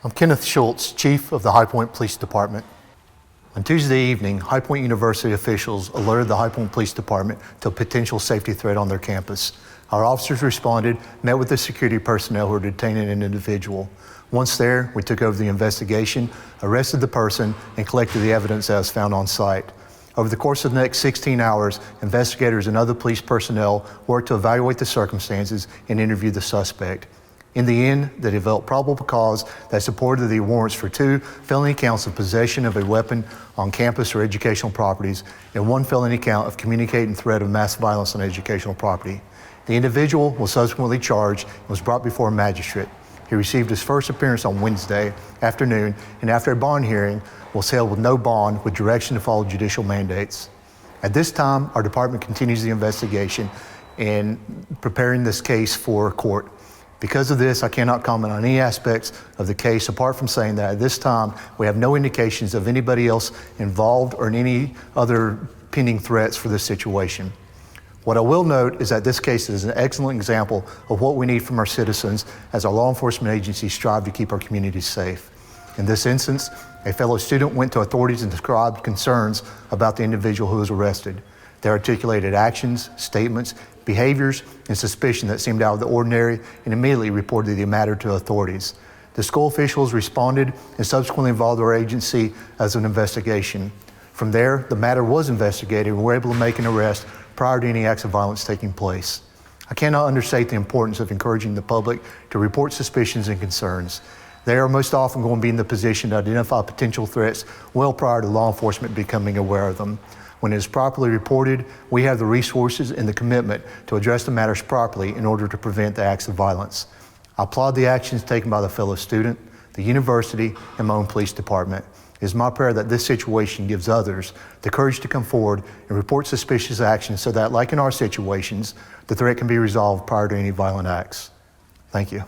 I'm Kenneth Shultz, Chief of the High Point Police Department. On Tuesday evening, High Point University officials alerted the High Point Police Department to a potential safety threat on their campus. Our officers responded, met with the security personnel who were detaining an individual. Once there, we took over the investigation, arrested the person, and collected the evidence that was found on site. Over the course of the next 16 hours, investigators and other police personnel worked to evaluate the circumstances and interview the suspect. In the end, they developed probable cause that supported the warrants for 2 felony counts of possession of a weapon on campus or educational properties and 1 felony count of communicating threat of mass violence on educational property. The individual was subsequently charged and was brought before a magistrate. He received his first appearance on Wednesday afternoon, and after a bond hearing, was held with no bond with direction to follow judicial mandates. At this time, our department continues the investigation and preparing this case for court. Because of this, I cannot comment on any aspects of the case apart from saying that at this time, we have no indications of anybody else involved or any other pending threats for this situation. What I will note is that this case is an excellent example of what we need from our citizens as our law enforcement agencies strive to keep our communities safe. In this instance, a fellow student went to authorities and described concerns about the individual who was arrested. They articulated actions, statements, behaviors, and suspicion that seemed out of the ordinary and immediately reported the matter to authorities. The school officials responded and subsequently involved our agency as an investigation. From there, the matter was investigated and we were able to make an arrest prior to any acts of violence taking place. I cannot understate the importance of encouraging the public to report suspicions and concerns. They are most often going to be in the position to identify potential threats well prior to law enforcement becoming aware of them. When it is properly reported, we have the resources and the commitment to address the matters properly in order to prevent the acts of violence. I applaud the actions taken by the fellow student, the university, and my own police department. It is my prayer that this situation gives others the courage to come forward and report suspicious actions so that, like in our situations, the threat can be resolved prior to any violent acts. Thank you.